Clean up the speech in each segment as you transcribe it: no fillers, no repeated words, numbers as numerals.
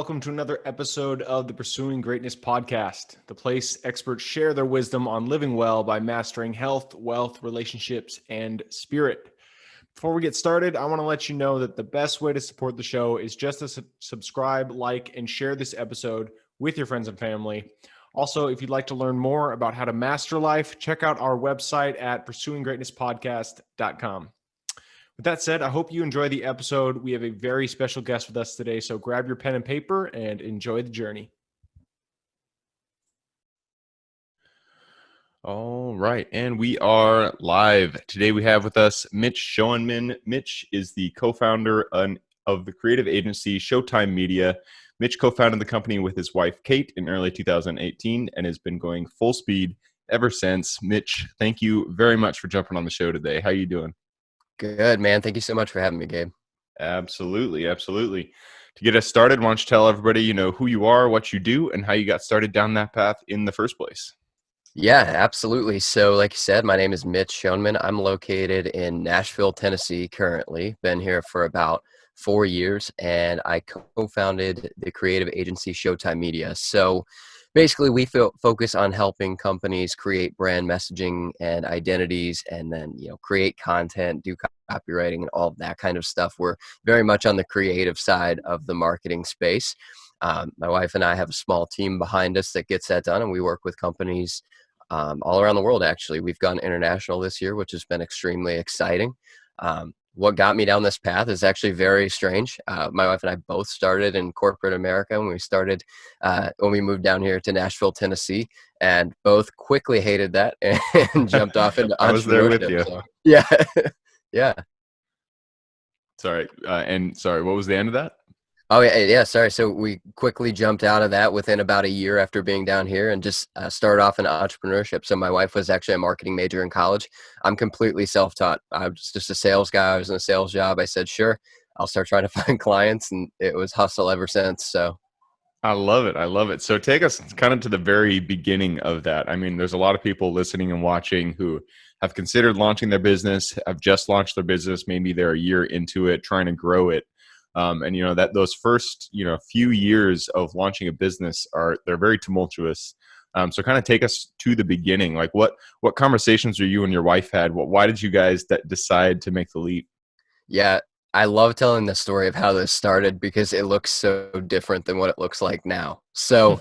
welcome to another episode of the Pursuing Greatness podcast, the place experts share their wisdom on living well by mastering health, wealth, relationships, and spirit. Before we get started, I want to let you know that the best way to support the show is just to subscribe, like, and share this episode with your friends and family. Also, if you'd like to learn more about how to master life, check out our website at pursuinggreatnesspodcast.com. With that said, I hope you enjoy the episode. We have a very special guest with us today, so grab your pen and paper and enjoy the journey. All right, and we are live. Today we have with us Mitch Shoenman. Mitch is the co-founder of the creative agency Showtime Media. Mitch co-founded the company with his wife, Kate, in early 2018 and has been going full speed ever since. Mitch, thank you very much for jumping on the show today. How are you doing? Good, man. Thank you so much for having me, Gabe. Absolutely. To get us started, why don't you tell everybody, who you are, what you do, and how you got started down that path in the first place? Yeah, absolutely. So like you said, my name is Mitch Shoenman. I'm located in Nashville, Tennessee currently. Been here for about 4 years, and I co-founded the creative agency Showtime Media. So basically, we focus on helping companies create brand messaging and identities, and then create content, do copywriting, and all of that kind of stuff. We're very much on the creative side of the marketing space. My wife and I have a small team behind us that gets that done, and we work with companies all around the world. Actually, we've gone international this year, which has been extremely exciting. What got me down this path is actually very strange. My wife and I both started in corporate America when we moved down here to Nashville, Tennessee, and both quickly hated that and jumped off into entrepreneurship. I was there with you. So, yeah. Yeah. Sorry. What was the end of that? Oh, yeah. Sorry. So we quickly jumped out of that within about a year after being down here and just started off in entrepreneurship. So my wife was actually a marketing major in college. I'm completely self-taught. I was just a sales guy. I was in a sales job. I said, sure, I'll start trying to find clients. And it was hustle ever since. So I love it. So take us kind of to the very beginning of that. I mean, there's a lot of people listening and watching who have considered launching their business, have just launched their business. Maybe they're a year into it, trying to grow it. And that those first, few years of launching a business they're very tumultuous. So kind of take us to the beginning. Like what conversations are you and your wife had? Why did you guys decide to make the leap? Yeah, I love telling the story of how this started because it looks so different than what it looks like now. So,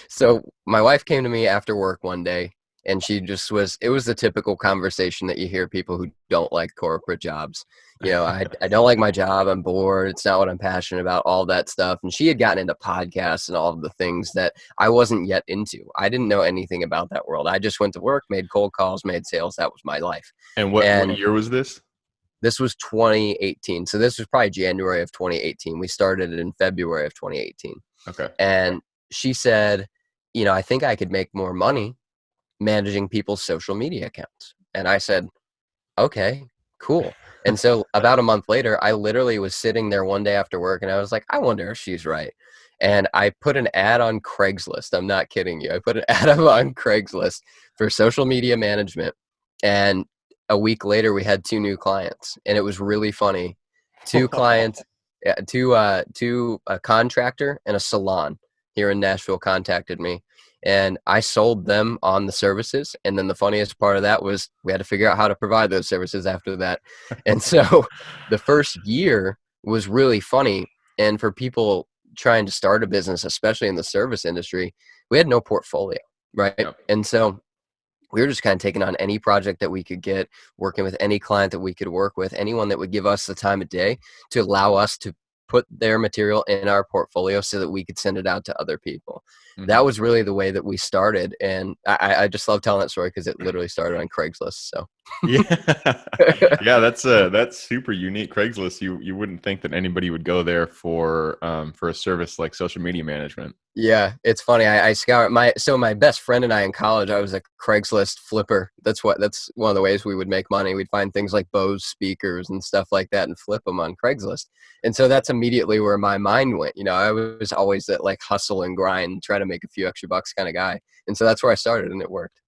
so my wife came to me after work one day, and it was the typical conversation that you hear people who don't like corporate jobs. I don't like my job. I'm bored. It's not what I'm passionate about, all that stuff. And she had gotten into podcasts and all of the things that I wasn't yet into. I didn't know anything about that world. I just went to work, made cold calls, made sales. That was my life. And what year was this? This was 2018. So this was probably January of 2018. We started it in February of 2018. Okay. And she said, I think I could make more money managing people's social media accounts. And I said, okay, cool. And so about a month later, I literally was sitting there one day after work and I was like, I wonder if she's right. And I put an ad on Craigslist. I'm not kidding you. I put an ad on Craigslist for social media management. And a week later, we had 2 new clients. And it was really funny. 2 clients, a contractor and a salon here in Nashville contacted me. And I sold them on the services. And then the funniest part of that was we had to figure out how to provide those services after that. And so the first year was really funny. And for people trying to start a business, especially in the service industry, we had no portfolio, right? Yep. And so we were just kind of taking on any project that we could get, working with any client that we could work with, anyone that would give us the time of day to allow us to put their material in our portfolio so that we could send it out to other people. Mm-hmm. That was really the way that we started. And I just love telling that story because it literally started on Craigslist. So yeah, that's super unique. Craigslist, you wouldn't think that anybody would go there for a service like social media management. Yeah, it's funny. I scour my best friend and I in college, I was a Craigslist flipper. That's one of the ways we would make money. We'd find things like Bose speakers and stuff like that and flip them on Craigslist. And so that's immediately where my mind went. I was always that like hustle and grind, try to make a few extra bucks kind of guy. And so that's where I started and it worked.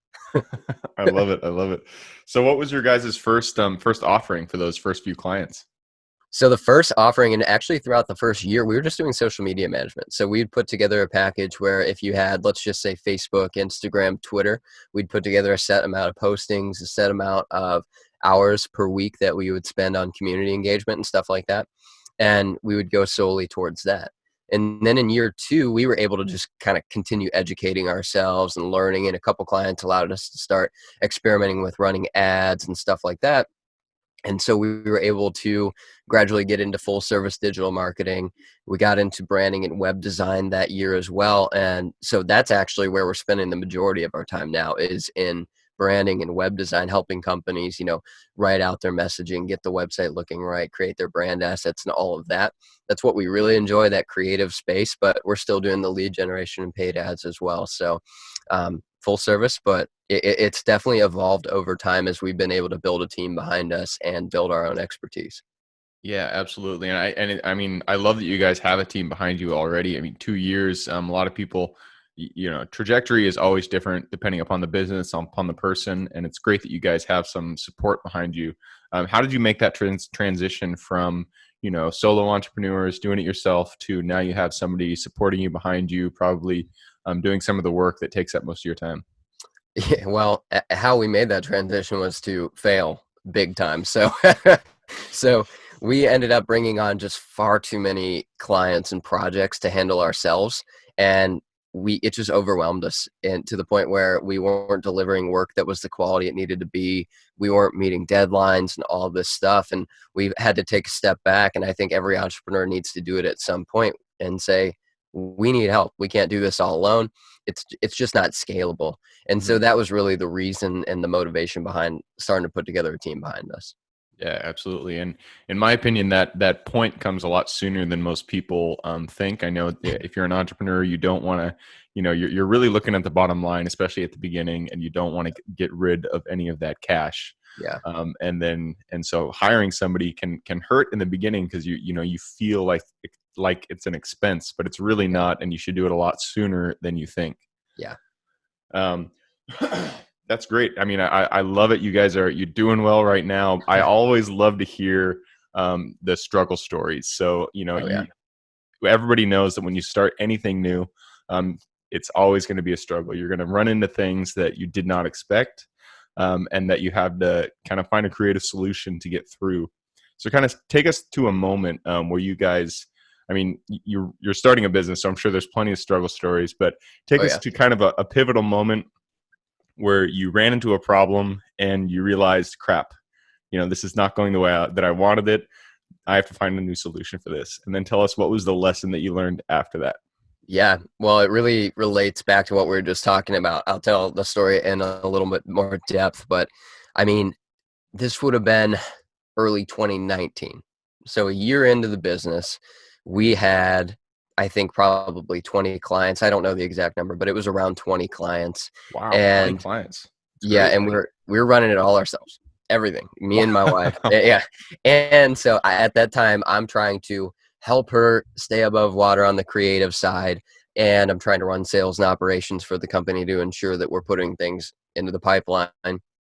I love it. So what was your guys' first offering for those first few clients? So the first offering, and actually throughout the first year, we were just doing social media management. So we'd put together a package where if you had, let's just say Facebook, Instagram, Twitter, we'd put together a set amount of postings, a set amount of hours per week that we would spend on community engagement and stuff like that. And we would go solely towards that. And then in year two, we were able to just kind of continue educating ourselves and learning. And a couple clients allowed us to start experimenting with running ads and stuff like that. And so we were able to gradually get into full service digital marketing. We got into branding and web design that year as well. And so that's actually where we're spending the majority of our time now, is in branding and web design, helping companies, write out their messaging, get the website looking right, create their brand assets and all of that. That's what we really enjoy, that creative space, but we're still doing the lead generation and paid ads as well. So full service, but it's definitely evolved over time as we've been able to build a team behind us and build our own expertise. Yeah, absolutely. I mean, I love that you guys have a team behind you already. I mean, 2 years, a lot of people, trajectory is always different depending upon the business, upon the person. And it's great that you guys have some support behind you. How did you make that transition from, solo entrepreneurs doing it yourself to now you have somebody supporting you behind you, probably doing some of the work that takes up most of your time? Yeah, well, how we made that transition was to fail big time. So, so we ended up bringing on just far too many clients and projects to handle ourselves, and it just overwhelmed us, and to the point where we weren't delivering work that was the quality it needed to be. We weren't meeting deadlines and all this stuff, and we had to take a step back. And I think every entrepreneur needs to do it at some point and say, we need help. We can't do this all alone. It's just not scalable. And so Mhm. that was really the reason and the motivation behind starting to put together a team behind us. Yeah, absolutely. And in my opinion, that point comes a lot sooner than most people think. I know if you're an entrepreneur, you don't want to, you're really looking at the bottom line, especially at the beginning, and you don't want to get rid of any of that cash. Yeah. And so hiring somebody can hurt in the beginning because you feel like it's an expense, but it's really Yeah. not, and you should do it a lot sooner than you think. Yeah. Um, that's great. I mean, I love it. You're doing well right now. I always love to hear the struggle stories. So, Oh yeah. everybody knows that when you start anything new, um, it's always going to be a struggle. You're going to run into things that you did not expect, and that you have to kind of find a creative solution to get through. So kind of take us to a moment where you guys, I mean, you're starting a business, so I'm sure there's plenty of struggle stories, but take Oh us yeah. to kind of a pivotal moment where you ran into a problem and you realized, crap, this is not going the way that I wanted it. I have to find a new solution for this. And then tell us, what was the lesson that you learned after that? Yeah. Well, it really relates back to what we were just talking about. I'll tell the story in a little bit more depth, but I mean, this would have been early 2019. So a year into the business, we had, I think, probably 20 clients. I don't know the exact number, but it was around 20 clients. Wow, 20 And clients. It's yeah, great. and we were running it all ourselves. Everything. Me and my wife. Wow. Yeah. And so at that time, I'm trying to help her stay above water on the creative side, and I'm trying to run sales and operations for the company to ensure that we're putting things into the pipeline.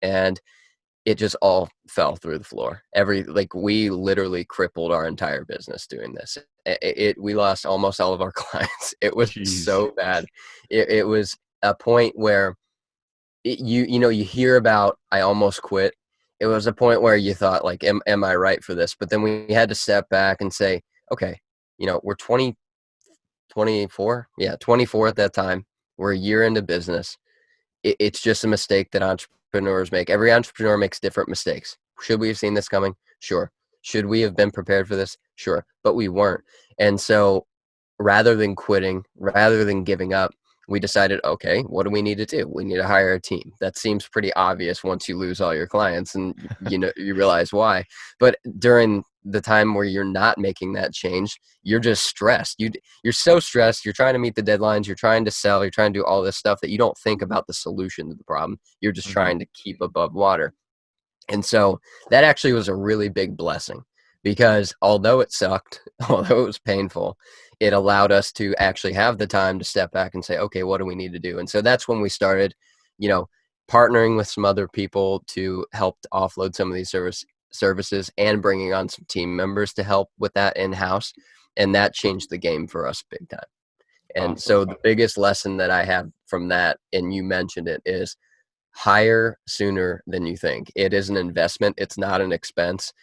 And it just all fell through the floor. We literally crippled our entire business doing this. We lost almost all of our clients. It was Jeez. so bad. It was a point where you hear about, I almost quit. It was a point where you thought, like, am I right for this? But then we had to step back and say, okay, we're 24. Yeah, 24 at that time. We're a year into business. It's just a mistake that entrepreneurs make. Every entrepreneur makes different mistakes. Should we have seen this coming? Sure. Should we have been prepared for this? Sure. But we weren't. And so rather than quitting, rather than giving up, we decided, okay, what do we need to do? We need to hire a team. That seems pretty obvious once you lose all your clients and you realize why. But during the time where you're not making that change, you're just stressed. You're so stressed. You're trying to meet the deadlines. You're trying to sell. You're trying to do all this stuff that you don't think about the solution to the problem. You're just Mhm. trying to keep above water. And so that actually was a really big blessing, because although it sucked, although it was painful, it allowed us to actually have the time to step back and say, okay, what do we need to do? And so that's when we started, you know, partnering with some other people to help to offload some of these services and bringing on some team members to help with that in-house. And that changed the game for us big time. And Awesome. so the biggest lesson that I have from that, and you mentioned it, is hire sooner than you think. It is an investment. It's not an expense.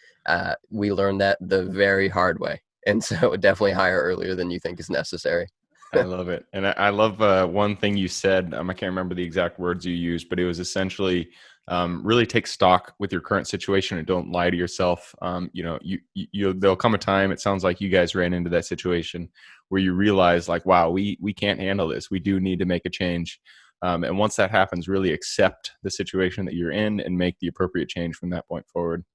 We learned that the very hard way. And so definitely hire earlier than you think is necessary. I love it. And I love one thing you said. I can't remember the exact words you used, but it was essentially really take stock with your current situation and don't lie to yourself. There'll come a time, it sounds like you guys ran into that situation where you realize like, wow, we can't handle this. We do need to make a change. And once that happens, really accept the situation that you're in and make the appropriate change from that point forward.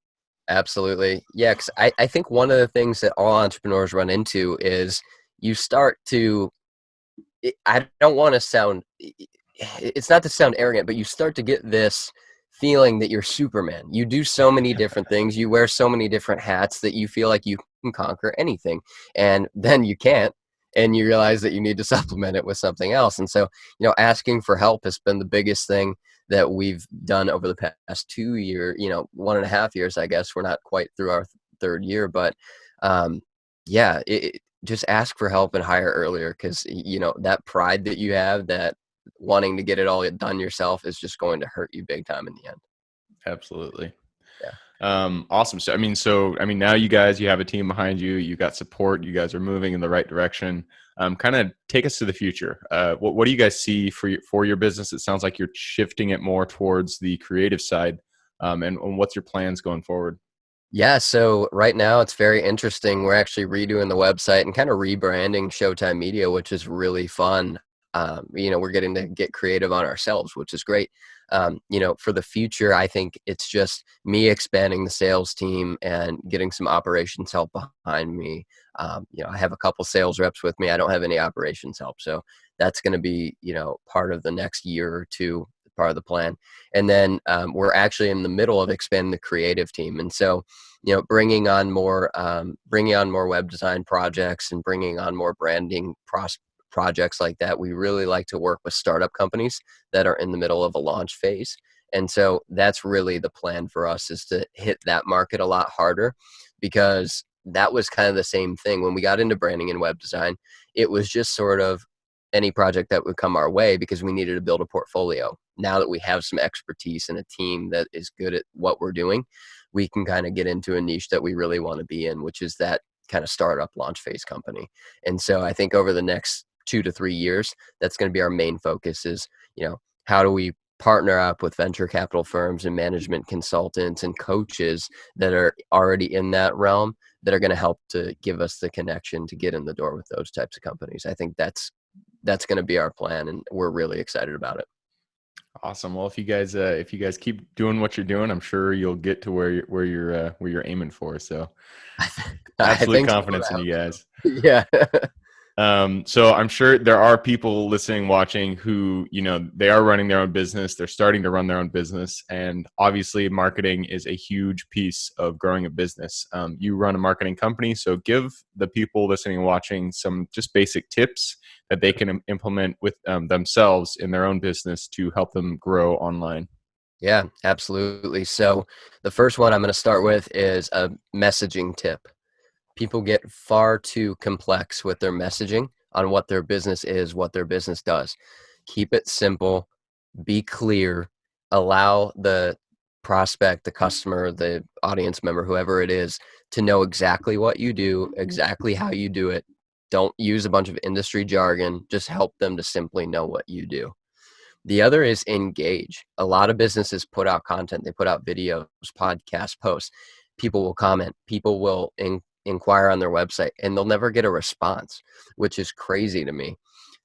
Absolutely. Yeah, because I think one of the things that all entrepreneurs run into is you start to, I don't want to sound, it's not to sound arrogant, but you start to get this feeling that you're Superman. You do so many different things. You wear so many different hats that you feel like you can conquer anything. And then you can't. And you realize that you need to supplement it with something else. And so, asking for help has been the biggest thing that we've done over the past 2 years, 1.5 years, I guess. We're not quite through our third year, but yeah, just ask for help and hire earlier, because that pride that you have, that wanting to get it all done yourself, is just going to hurt you big time in the end. Absolutely. Yeah. Awesome. So now you have a team behind you, you got support, you guys are moving in the right direction. Kind of take us to the future. What do you guys see for your business? It sounds like you're shifting it more towards the creative side. And what's your plans going forward? Yeah, so right now it's very interesting. We're actually redoing the website and kind of rebranding Showtime Media, which is really fun. We're getting to get creative on ourselves, which is great. For the future, I think it's just me expanding the sales team and getting some operations help behind me. I have a couple sales reps with me. I don't have any operations help. So that's going to be, part of the next year or two, part of the plan. And then we're actually in the middle of expanding the creative team. And so, bringing on more web design projects and bringing on more branding projects like that. We really like to work with startup companies that are in the middle of a launch phase. And so that's really the plan for us, is to hit that market a lot harder, because that was kind of the same thing when we got into branding and web design. It was just sort of any project that would come our way, because we needed to build a portfolio. Now that we have some expertise and a team that is good at what we're doing, we can kind of get into a niche that we really want to be in, which is that kind of startup launch phase company. And so I think over the next 2 to 3 years, that's going to be our main focus, is, how do we partner up with venture capital firms and management consultants and coaches that are already in that realm, that are going to help to give us the connection to get in the door with those types of companies. I think that's going to be our plan, and we're really excited about it. Awesome. Well, if you guys keep doing what you're doing, I'm sure you'll get to where you're aiming for. So I absolute think confidence so. in you guys. Yeah. So I'm sure there are people listening, watching, who, they are running their own business. They're starting to run their own business. And obviously marketing is a huge piece of growing a business. You run a marketing company, so give the people listening and watching some just basic tips that they can implement with themselves in their own business to help them grow online. Yeah, absolutely. So the first one I'm going to start with is a messaging tip. People get far too complex with their messaging on what their business is, what their business does. Keep it simple, be clear, allow the prospect, the customer, the audience member, whoever it is, to know exactly what you do, exactly how you do it. Don't use a bunch of industry jargon. Just help them to simply know what you do. The other is engage. A lot of businesses put out content. They put out videos, podcasts, posts. People will comment. People will inquire on their website, and they'll never get a response, which is crazy to me.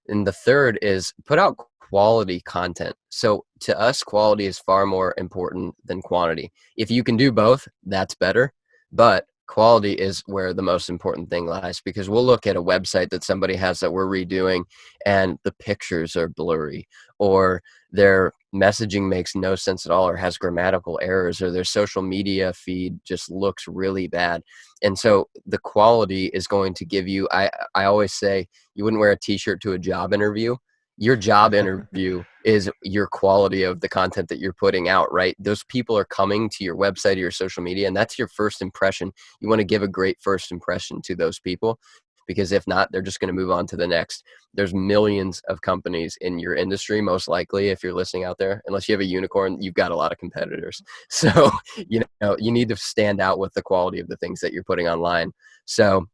And the third is put out quality content. So to us, quality is far more important than quantity. If you can do both, that's better. But quality is where the most important thing lies, because we'll look at a website that somebody has that we're redoing, and the pictures are blurry, or their messaging makes no sense at all, or has grammatical errors, or their social media feed just looks really bad. And so the quality is going to give you, I always say, you wouldn't wear a t-shirt to a job interview. Your job interview is your quality of the content that you're putting out, right? Those people are coming to your website or your social media, and that's your first impression. You want to give a great first impression to those people, because if not, they're just going to move on to the next. There's millions of companies in your industry, most likely, if you're listening out there. Unless you have a unicorn, you've got a lot of competitors. So, you need to stand out with the quality of the things that you're putting online. So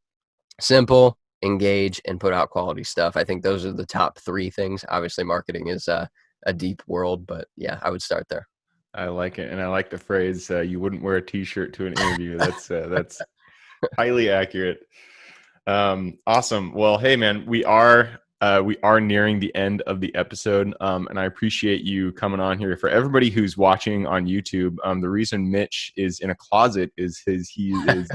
simple, engage, and put out quality stuff. I think those are the top three things. Obviously, marketing is a deep world, but yeah, I would start there. I like it. And I like the phrase, you wouldn't wear a t-shirt to an interview. That's highly accurate. Awesome. Well, hey man, we are nearing the end of the episode. And I appreciate you coming on here. For everybody who's watching on YouTube, the reason Mitch is in a closet is he is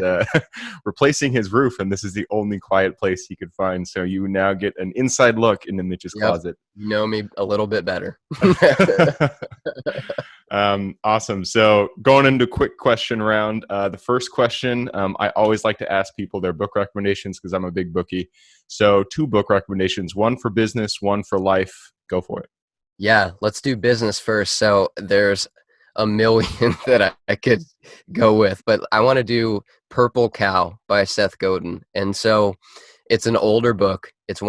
replacing his roof, and this is the only quiet place he could find. So you now get an inside look into Mitch's closet. You know me a little bit better. Awesome. So going into quick question round, the first question, I always like to ask people their book recommendations because I'm a big bookie. So 2 book recommendations, one for business, one for life. Go for it. Yeah, let's do business first. So there's a million that I could go with, but I want to do Purple Cow by Seth Godin. And so it's an older book. It's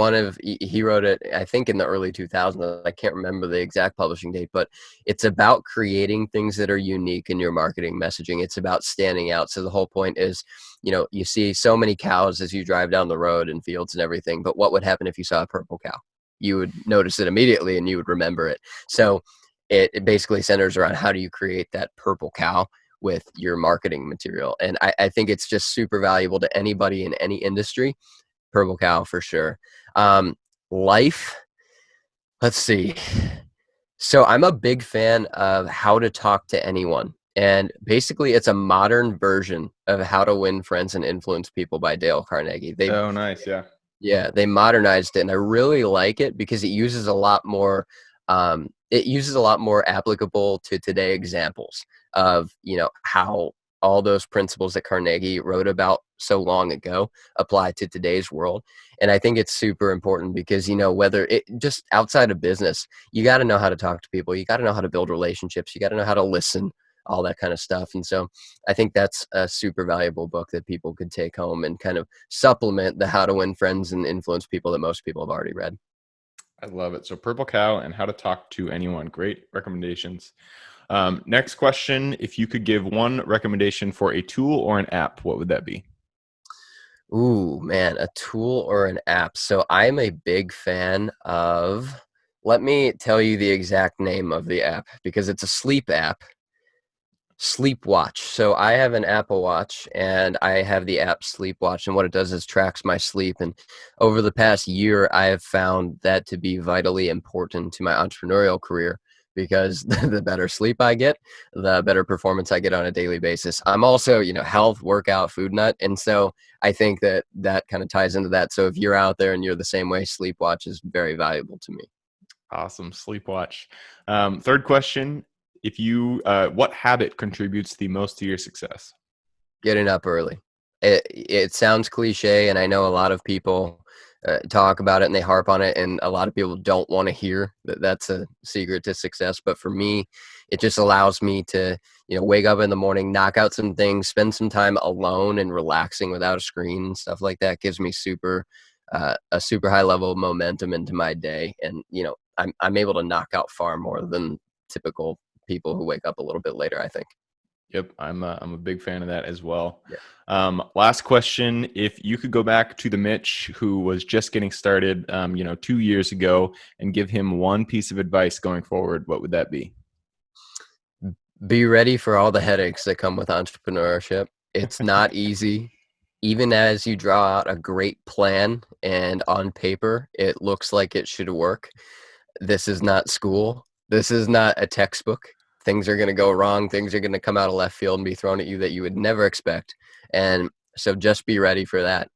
he wrote it, I think, in the early 2000s. I can't remember the exact publishing date, but it's about creating things that are unique in your marketing messaging. It's about standing out. So the whole point is, you see so many cows as you drive down the road in fields and everything, but what would happen if you saw a purple cow? You would notice it immediately and you would remember it. So it basically centers around how do you create that purple cow with your marketing material. And I think it's just super valuable to anybody in any industry. Purple cow for sure. Life, let's see. So I'm a big fan of How to Talk to Anyone. And basically it's a modern version of How to Win Friends and Influence People by Dale Carnegie. Oh, nice. Yeah. Yeah, they modernized it, and I really like it because it uses a lot more applicable to today examples of, how all those principles that Carnegie wrote about so long ago apply to today's world. And I think it's super important because, whether it just outside of business, you got to know how to talk to people. You got to know how to build relationships. You got to know how to listen, all that kind of stuff. And so I think that's a super valuable book that people could take home and kind of supplement the How to Win Friends and Influence People that most people have already read. I love it. So Purple Cow and How to Talk to Anyone. Great recommendations. Next question. If you could give one recommendation for a tool or an app, what would that be? Ooh, man, a tool or an app. So I'm a big fan of, let me tell you the exact name of the app because it's a sleep app. Sleepwatch. So I have an Apple Watch and I have the app Sleepwatch, and what it does is tracks my sleep. And over the past year, I have found that to be vitally important to my entrepreneurial career because the better sleep I get, the better performance I get on a daily basis. I'm also, health, workout, food nut. And so I think that kind of ties into that. So if you're out there and you're the same way, Sleepwatch is very valuable to me. Awesome. Sleepwatch. Third question. What habit contributes the most to your success? Getting up early. It sounds cliche, and I know a lot of people talk about it and they harp on it, and a lot of people don't want to hear that that's a secret to success. But for me, it just allows me to, wake up in the morning, knock out some things, spend some time alone and relaxing without a screen and stuff like that. Gives me a super high level of momentum into my day, and I'm able to knock out far more than typical people who wake up a little bit later, I think. Yep, I'm a big fan of that as well. Yeah. Last question: if you could go back to the Mitch who was just getting started, 2 years ago, and give him one piece of advice going forward, what would that be? Be ready for all the headaches that come with entrepreneurship. It's not easy. Even as you draw out a great plan and on paper it looks like it should work, this is not school. This is not a textbook. Things are going to go wrong. Things are going to come out of left field and be thrown at you that you would never expect. And so just be ready for that.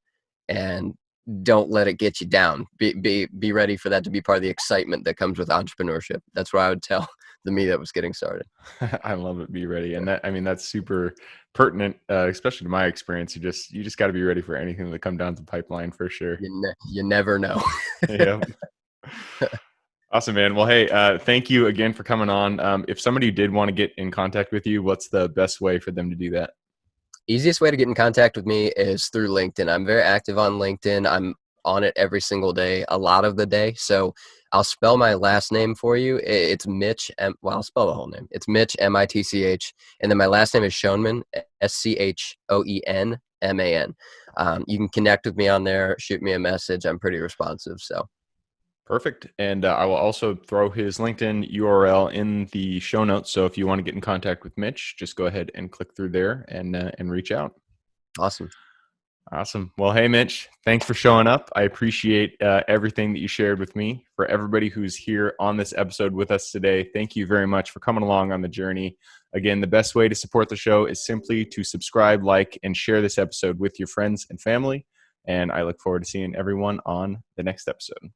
And don't let it get you down. Be ready for that to be part of the excitement that comes with entrepreneurship. That's what I would tell the me that was getting started. I love it. Be ready. And that's super pertinent, especially to my experience. You just got to be ready for anything that come down the pipeline for sure. You never know. Yeah. Awesome, man. Well, hey, thank you again for coming on. If somebody did want to get in contact with you, what's the best way for them to do that? Easiest way to get in contact with me is through LinkedIn. I'm very active on LinkedIn. I'm on it every single day, a lot of the day. So I'll spell my last name for you. It's Mitch. Well, I'll spell the whole name. It's Mitch, Mitch. And then my last name is Shoenman, Schoenman. You can connect with me on there, shoot me a message. I'm pretty responsive. So Perfect. And I will also throw his LinkedIn URL in the show notes. So if you want to get in contact with Mitch, just go ahead and click through there and reach out. awesome. Awesome. Well, hey, Mitch, thanks for showing up. I appreciate everything that you shared with me. For everybody who's here on this episode with us today, thank you very much for coming along on the journey. Again, the best way to support the show is simply to subscribe, like, and share this episode with your friends and family. And I look forward to seeing everyone on the next episode.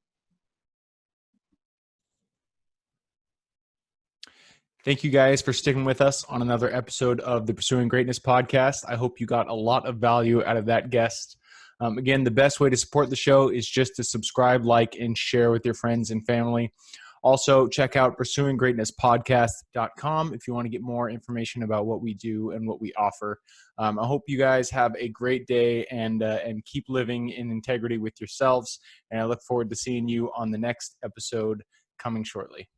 Thank you guys for sticking with us on another episode of the Pursuing Greatness podcast. I hope you got a lot of value out of that guest. Again, the best way to support the show is just to subscribe, like, and share with your friends and family. Also, check out pursuinggreatnesspodcast.com if you want to get more information about what we do and what we offer. I hope you guys have a great day and keep living in integrity with yourselves. And I look forward to seeing you on the next episode coming shortly.